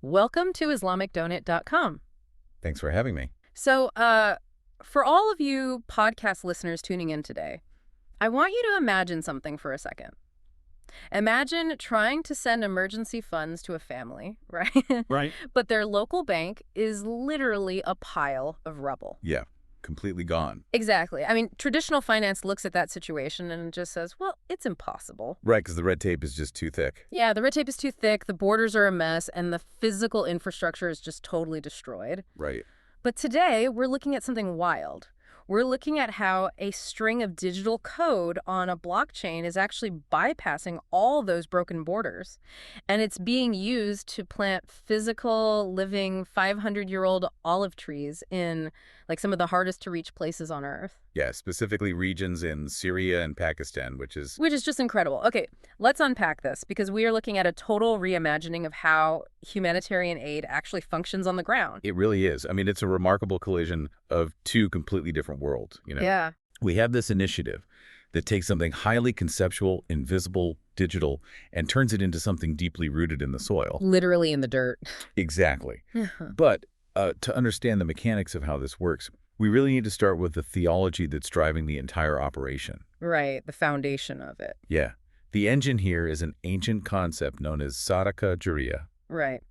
Welcome to IslamicDonut.com. Thanks for having me. So, for all of you podcast listeners tuning in today, I want you to imagine something for a second. Imagine trying to send emergency funds to a family, right? Right. But their local bank is literally a pile of rubble. Yeah, completely gone. Exactly. I mean, traditional finance looks at that situation and just says, well, it's impossible. Right, because the red tape is just too thick. Yeah, the red tape is too thick, the borders are a mess, and the physical infrastructure is just totally destroyed. Right. But today, we're looking at something wild. We're looking at how a string of digital code on a blockchain is actually bypassing all those broken borders. And it's being used to plant physical, living, 500-year-old olive trees in like some of the hardest to reach places on Earth. Yeah, specifically regions in Syria and Pakistan, which is just incredible. Okay, let's unpack this because we are looking at a total reimagining of how humanitarian aid actually functions on the ground. It really is. I mean, it's a remarkable collision of two completely different worlds, Yeah. We have this initiative that takes something highly conceptual, invisible, digital, and turns it into something deeply rooted in the soil. Literally in the dirt. Exactly. But to understand the mechanics of how this works, we really need to start with the theology that's driving the entire operation. Right, the foundation of it. Yeah. The engine here is an ancient concept known as Sadaqah Jariyah. Right.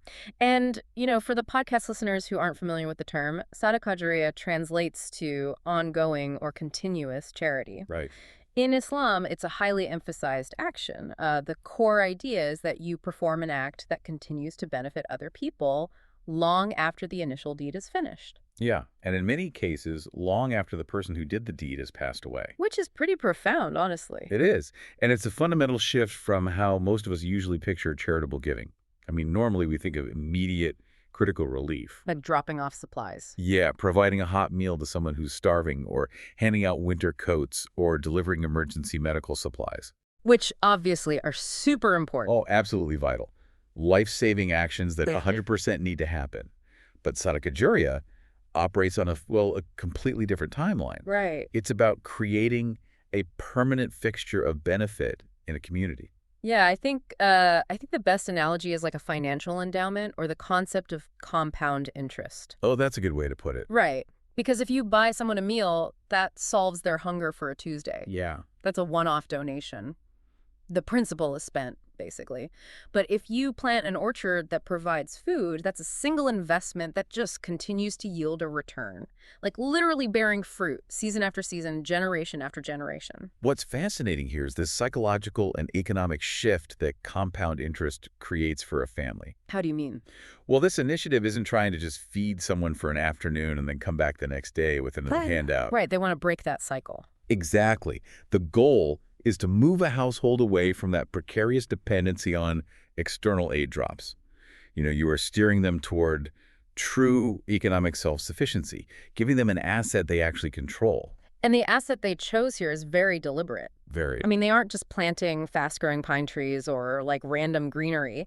And, for the podcast listeners who aren't familiar with the term, Sadaqah Jariyah translates to ongoing or continuous charity. Right. In Islam, it's a highly emphasized action. The core idea is that you perform an act that continues to benefit other people long after the initial deed is finished. Yeah, and in many cases, long after the person who did the deed has passed away. Which is pretty profound, honestly. It is. And it's a fundamental shift from how most of us usually picture charitable giving. I mean, normally we think of immediate critical relief. Like dropping off supplies. Yeah, providing a hot meal to someone who's starving, or handing out winter coats, or delivering emergency medical supplies. Which obviously are super important. Oh, absolutely vital. Life-saving actions that 100% need to happen. But Sadaqah Jariyah operates on a completely different timeline. Right. It's about creating a permanent fixture of benefit in a community. Yeah, I think the best analogy is like a financial endowment or the concept of compound interest. Oh, that's a good way to put it. Right. Because if you buy someone a meal, that solves their hunger for a Tuesday. Yeah. That's a one-off donation. The principal is spent, basically. But if you plant an orchard that provides food, that's a single investment that just continues to yield a return. Like literally bearing fruit, season after season, generation after generation. What's fascinating here is this psychological and economic shift that compound interest creates for a family. How do you mean? Well, this initiative isn't trying to just feed someone for an afternoon and then come back the next day with another handout. Right, they want to break that cycle. Exactly. The goal is to move a household away from that precarious dependency on external aid drops. You are steering them toward true economic self-sufficiency, giving them an asset they actually control. And the asset they chose here is very deliberate. Very. I mean, they aren't just planting fast-growing pine trees or like random greenery.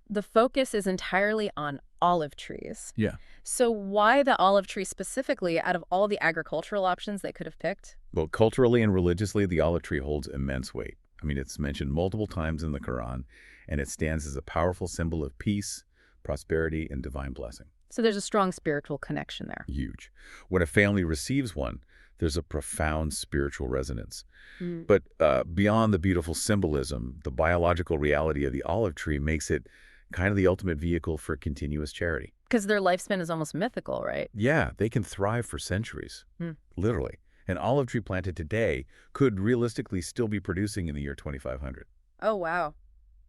The focus is entirely on olive trees. Yeah. So why the olive tree specifically out of all the agricultural options they could have picked? Well, culturally and religiously, the olive tree holds immense weight. I mean, it's mentioned multiple times in the Quran, and it stands as a powerful symbol of peace, prosperity, and divine blessing. So there's a strong spiritual connection there. Huge. When a family receives one, there's a profound spiritual resonance. Mm. But beyond the beautiful symbolism, the biological reality of the olive tree makes it kind of the ultimate vehicle for continuous charity. Because their lifespan is almost mythical, right? Yeah, they can thrive for centuries, literally. An olive tree planted today could realistically still be producing in the year 2500. Oh, wow.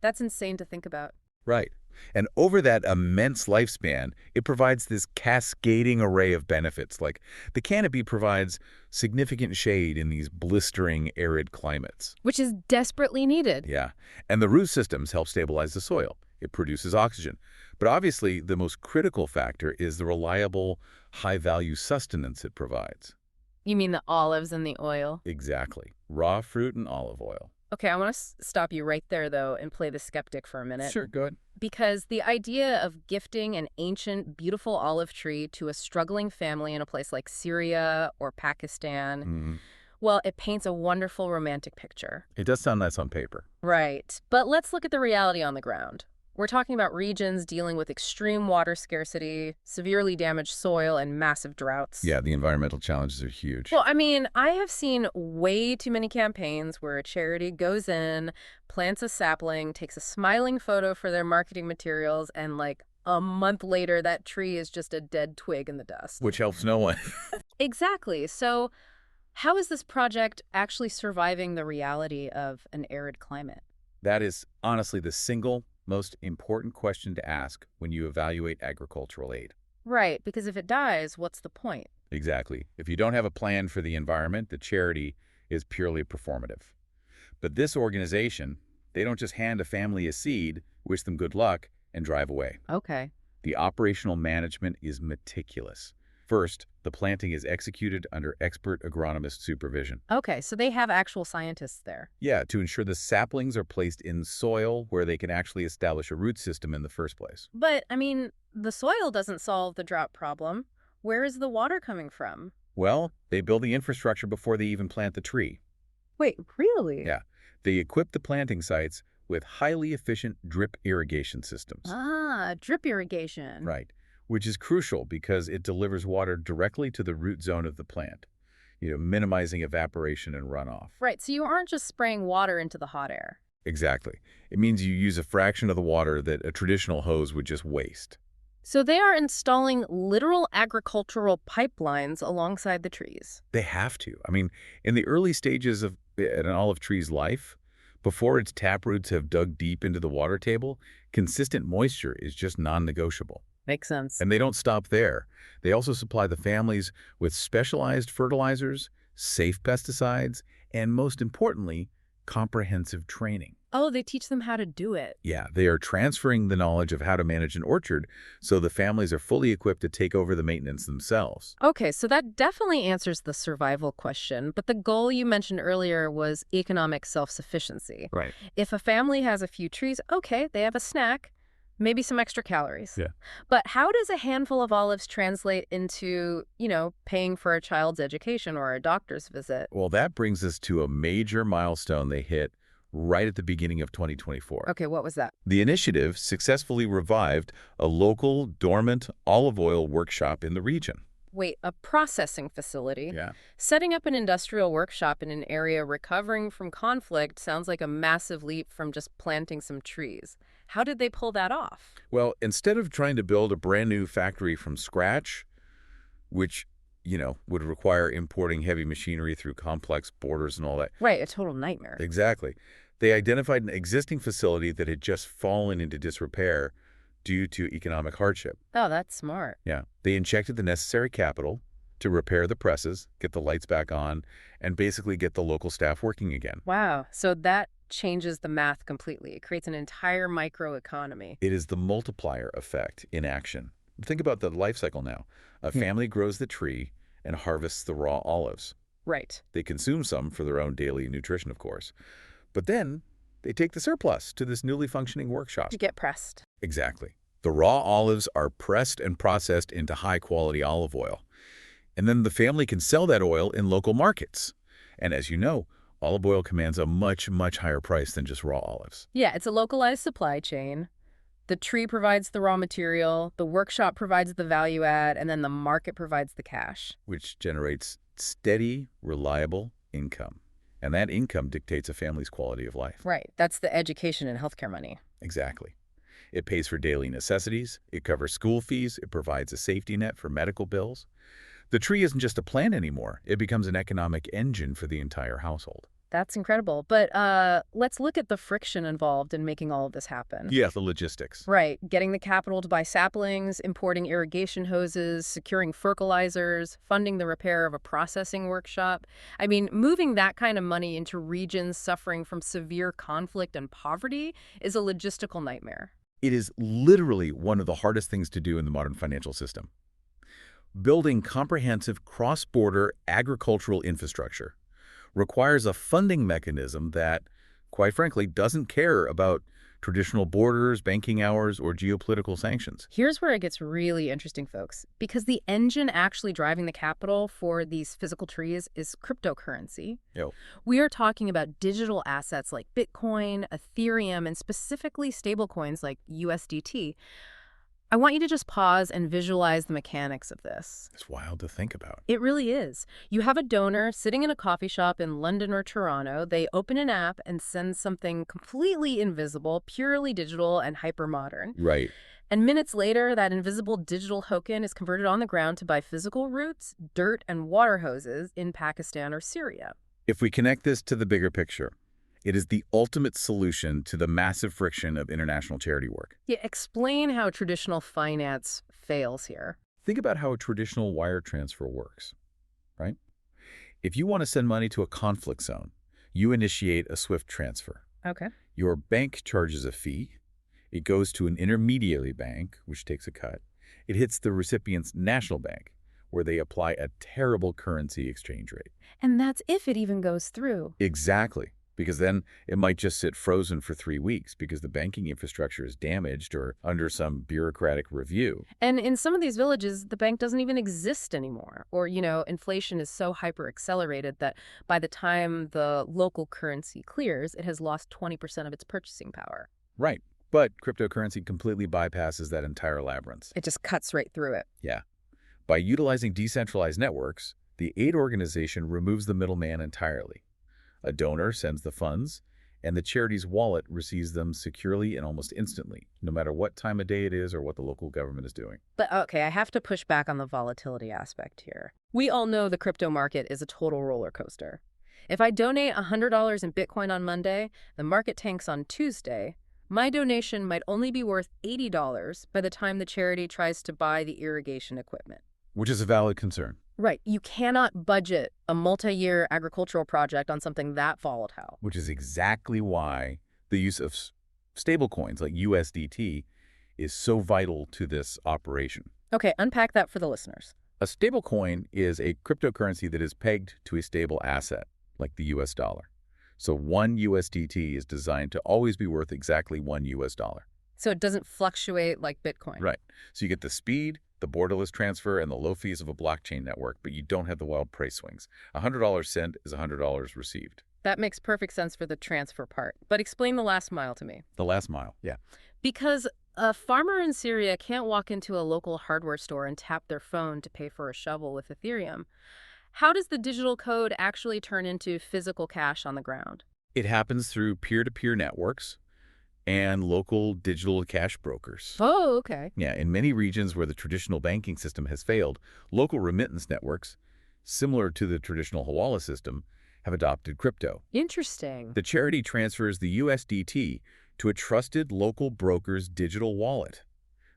That's insane to think about. Right. And over that immense lifespan, it provides this cascading array of benefits. Like the canopy provides significant shade in these blistering, arid climates. Which is desperately needed. Yeah. And the root systems help stabilize the soil. It produces oxygen. But obviously, the most critical factor is the reliable, high-value sustenance it provides. You mean the olives and the oil? Exactly. Raw fruit and olive oil. Okay, I want to stop you right there, though, and play the skeptic for a minute. Sure, go ahead. Because the idea of gifting an ancient, beautiful olive tree to a struggling family in a place like Syria or Pakistan, well, it paints a wonderful romantic picture. It does sound nice on paper. Right. But let's look at the reality on the ground. We're talking about regions dealing with extreme water scarcity, severely damaged soil, and massive droughts. Yeah, the environmental challenges are huge. Well, I mean, I have seen way too many campaigns where a charity goes in, plants a sapling, takes a smiling photo for their marketing materials, and like a month later, that tree is just a dead twig in the dust. Which helps no one. Exactly. So, how is this project actually surviving the reality of an arid climate? That is honestly the single most important question to ask when you evaluate agricultural aid. Right, because if it dies, what's the point? Exactly. If you don't have a plan for the environment, the charity is purely performative. But this organization, they don't just hand a family a seed, wish them good luck, and drive away. Okay. The operational management is meticulous. First, the planting is executed under expert agronomist supervision. Okay, so they have actual scientists there. Yeah, to ensure the saplings are placed in soil where they can actually establish a root system in the first place. But, I mean, the soil doesn't solve the drought problem. Where is the water coming from? Well, they build the infrastructure before they even plant the tree. Wait, really? Yeah, they equip the planting sites with highly efficient drip irrigation systems. Ah, drip irrigation. Right, which is crucial because it delivers water directly to the root zone of the plant, minimizing evaporation and runoff. Right, so you aren't just spraying water into the hot air. Exactly. It means you use a fraction of the water that a traditional hose would just waste. So they are installing literal agricultural pipelines alongside the trees. They have to. I mean, in the early stages of an olive tree's life, before its taproots have dug deep into the water table, consistent moisture is just non-negotiable. Makes sense. And they don't stop there. They also supply the families with specialized fertilizers, safe pesticides, and most importantly, comprehensive training. Oh, they teach them how to do it. Yeah, they are transferring the knowledge of how to manage an orchard so the families are fully equipped to take over the maintenance themselves. Okay, so that definitely answers the survival question, but the goal you mentioned earlier was economic self-sufficiency. Right. If a family has a few trees, okay, they have a snack, maybe some extra calories. Yeah. But how does a handful of olives translate into, paying for a child's education or a doctor's visit? Well, that brings us to a major milestone they hit right at the beginning of 2024. Okay, what was that? The initiative successfully revived a local dormant olive oil workshop in the region. Wait, a processing facility? Yeah. Setting up an industrial workshop in an area recovering from conflict sounds like a massive leap from just planting some trees. How did they pull that off? Well, instead of trying to build a brand new factory from scratch, which, would require importing heavy machinery through complex borders and all that. Right, a total nightmare. Exactly. They identified an existing facility that had just fallen into disrepair due to economic hardship. Oh, that's smart. Yeah. They injected the necessary capital to repair the presses, get the lights back on, and basically get the local staff working again. Wow, so that changes the math completely. It creates an entire microeconomy. It is the multiplier effect in action. Think about the life cycle now. A family grows the tree and harvests the raw olives. Right. They consume some for their own daily nutrition, of course. But then they take the surplus to this newly functioning workshop. To get pressed. Exactly. The raw olives are pressed and processed into high-quality olive oil. And then the family can sell that oil in local markets. And as you know, olive oil commands a much, much higher price than just raw olives. Yeah, it's a localized supply chain. The tree provides the raw material, the workshop provides the value add, and then the market provides the cash. Which generates steady, reliable income. And that income dictates a family's quality of life. Right. That's the education and healthcare money. Exactly. It pays for daily necessities, it covers school fees, it provides a safety net for medical bills. The tree isn't just a plant anymore. It becomes an economic engine for the entire household. That's incredible. But let's look at the friction involved in making all of this happen. Yeah, the logistics. Right. Getting the capital to buy saplings, importing irrigation hoses, securing fertilizers, funding the repair of a processing workshop. I mean, moving that kind of money into regions suffering from severe conflict and poverty is a logistical nightmare. It is literally one of the hardest things to do in the modern financial system. Building comprehensive cross-border agricultural infrastructure requires a funding mechanism that, quite frankly, doesn't care about traditional borders, banking hours, or geopolitical sanctions. Here's where it gets really interesting, folks, because the engine actually driving the capital for these physical trees is cryptocurrency. Yo. We are talking about digital assets like Bitcoin, Ethereum, and specifically stablecoins like USDT. I want you to just pause and visualize the mechanics of this. It's wild to think about. It really is. You have a donor sitting in a coffee shop in London or Toronto. They open an app and send something completely invisible, purely digital and hyper-modern. Right. And minutes later, that invisible digital token is converted on the ground to buy physical routes, dirt, and water hoses in Pakistan or Syria. If we connect this to the bigger picture, it is the ultimate solution to the massive friction of international charity work. Yeah, explain how traditional finance fails here. Think about how a traditional wire transfer works, right? If you want to send money to a conflict zone, you initiate a SWIFT transfer. Okay. Your bank charges a fee. It goes to an intermediary bank, which takes a cut. It hits the recipient's national bank, where they apply a terrible currency exchange rate. And that's if it even goes through. Exactly. Because then it might just sit frozen for 3 weeks because the banking infrastructure is damaged or under some bureaucratic review. And in some of these villages, the bank doesn't even exist anymore. Or, inflation is so hyper-accelerated that by the time the local currency clears, it has lost 20% of its purchasing power. Right. But cryptocurrency completely bypasses that entire labyrinth. It just cuts right through it. Yeah. By utilizing decentralized networks, the aid organization removes the middleman entirely. A donor sends the funds, and the charity's wallet receives them securely and almost instantly, no matter what time of day it is or what the local government is doing. But okay, I have to push back on the volatility aspect here. We all know the crypto market is a total roller coaster. If I donate $100 in Bitcoin on Monday, the market tanks on Tuesday, my donation might only be worth $80 by the time the charity tries to buy the irrigation equipment. Which is a valid concern. Right. You cannot budget a multi-year agricultural project on something that volatile. Which is exactly why the use of stablecoins like USDT is so vital to this operation. Okay, unpack that for the listeners. A stablecoin is a cryptocurrency that is pegged to a stable asset, like the US dollar. So 1 USDT is designed to always be worth exactly $1. So it doesn't fluctuate like Bitcoin. Right. So you get the speed, the borderless transfer, and the low fees of a blockchain network, but you don't have the wild price swings. $100 sent is $100 received. That makes perfect sense for the transfer part. But explain the last mile to me. The last mile, yeah. Because a farmer in Syria can't walk into a local hardware store and tap their phone to pay for a shovel with Ethereum. How does the digital code actually turn into physical cash on the ground? It happens through peer-to-peer networks and local digital cash brokers. Oh, okay. Yeah, in many regions where the traditional banking system has failed, local remittance networks, similar to the traditional Hawala system, have adopted crypto. Interesting. The charity transfers the USDT to a trusted local broker's digital wallet.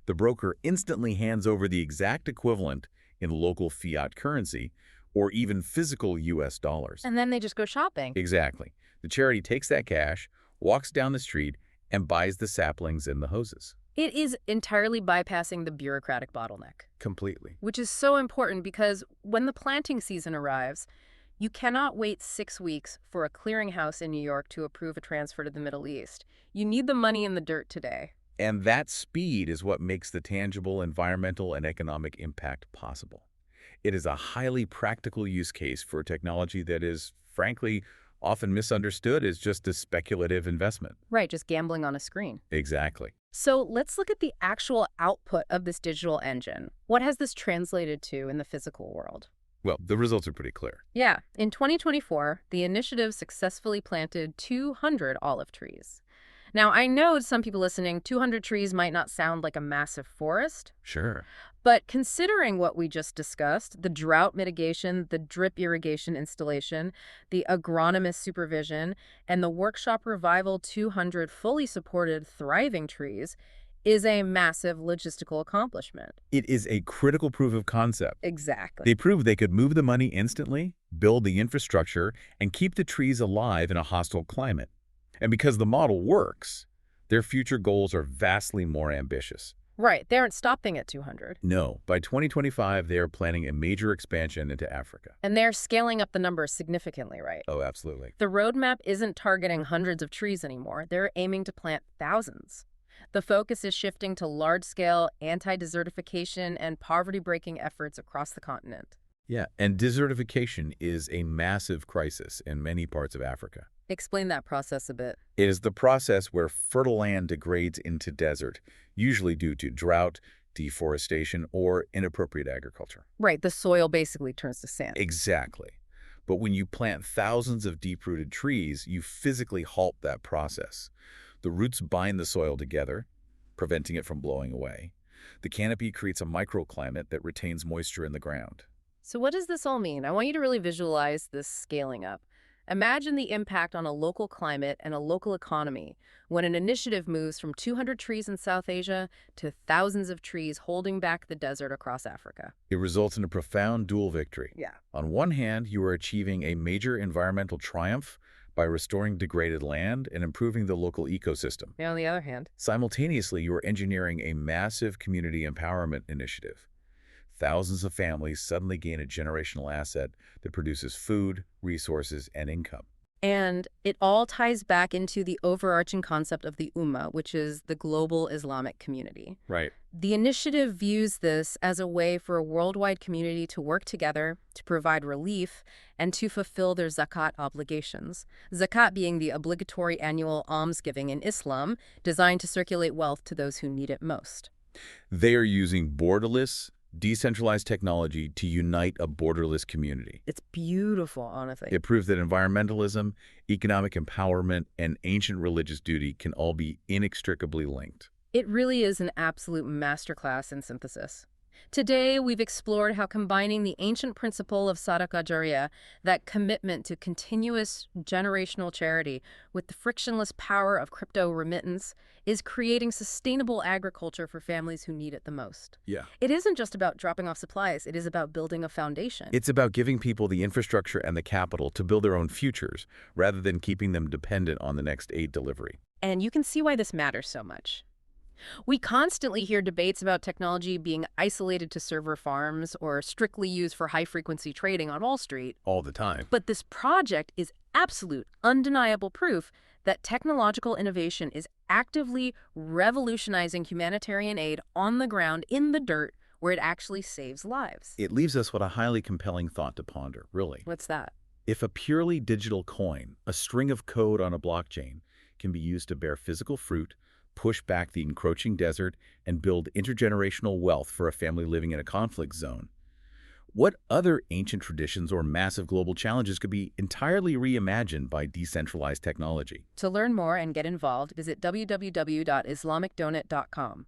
The broker instantly hands over the exact equivalent in local fiat currency or even physical US dollars. And then they just go shopping. Exactly. The charity takes that cash, walks down the street, and buys the saplings and the hoses. It is entirely bypassing the bureaucratic bottleneck. Completely. Which is so important because when the planting season arrives, you cannot wait 6 weeks for a clearinghouse in New York to approve a transfer to the Middle East. You need the money in the dirt today. And that speed is what makes the tangible environmental and economic impact possible. It is a highly practical use case for technology that is, frankly, often misunderstood as just a speculative investment. Right, just gambling on a screen. Exactly. So let's look at the actual output of this digital engine. What has this translated to in the physical world? Well, the results are pretty clear. Yeah, in 2024, the initiative successfully planted 200 olive trees. Now, I know some people listening, 200 trees might not sound like a massive forest. Sure. But considering what we just discussed, the drought mitigation, the drip irrigation installation, the agronomist supervision, and the workshop revival 200 fully supported thriving trees is a massive logistical accomplishment. It is a critical proof of concept. Exactly. They proved they could move the money instantly, build the infrastructure, and keep the trees alive in a hostile climate. And because the model works, their future goals are vastly more ambitious. Right, they aren't stopping at 200. No, by 2025, they are planning a major expansion into Africa. And they're scaling up the numbers significantly, right? Oh, absolutely. The roadmap isn't targeting hundreds of trees anymore. They're aiming to plant thousands. The focus is shifting to large-scale anti-desertification and poverty-breaking efforts across the continent. Yeah, and desertification is a massive crisis in many parts of Africa. Explain that process a bit. It is the process where fertile land degrades into desert, usually due to drought, deforestation, or inappropriate agriculture. Right, the soil basically turns to sand. Exactly. But when you plant thousands of deep-rooted trees, you physically halt that process. The roots bind the soil together, preventing it from blowing away. The canopy creates a microclimate that retains moisture in the ground. So what does this all mean? I want you to really visualize this scaling up. Imagine the impact on a local climate and a local economy when an initiative moves from 200 trees in South Asia to thousands of trees holding back the desert across Africa. It results in a profound dual victory. Yeah. On one hand, you are achieving a major environmental triumph by restoring degraded land and improving the local ecosystem. On the other hand, Simultaneously, you are engineering a massive community empowerment initiative. Thousands of families suddenly gain a generational asset that produces food, resources, and income. and it all ties back into the overarching concept of the Ummah, which is the global Islamic community. Right. The initiative views this as a way for a worldwide community to work together, to provide relief, and to fulfill their zakat obligations. Zakat being the obligatory annual almsgiving in Islam, designed to circulate wealth to those who need it most. They are using borderless, decentralized technology to unite a borderless community. It's beautiful, honestly. It proves that environmentalism, economic empowerment, and ancient religious duty can all be inextricably linked. It really is an absolute masterclass in synthesis. Today, we've explored how combining the ancient principle of Sadaqah Jariyah, that commitment to continuous generational charity, with the frictionless power of crypto remittance, is creating sustainable agriculture for families who need it the most. Yeah. It isn't just about dropping off supplies, it is about building a foundation. It's about giving people the infrastructure and the capital to build their own futures, rather than keeping them dependent on the next aid delivery. And you can see why this matters so much. We constantly hear debates about technology being isolated to server farms or strictly used for high-frequency trading on Wall Street. All the time. But this project is absolute, undeniable proof that technological innovation is actively revolutionizing humanitarian aid on the ground, in the dirt, where it actually saves lives. It leaves us with a highly compelling thought to ponder, really. What's that? If a purely digital coin, a string of code on a blockchain, can be used to bear physical fruit, push back the encroaching desert, and build intergenerational wealth for a family living in a conflict zone, what other ancient traditions or massive global challenges could be entirely reimagined by decentralized technology? To learn more and get involved, visit www.islamicdonut.com.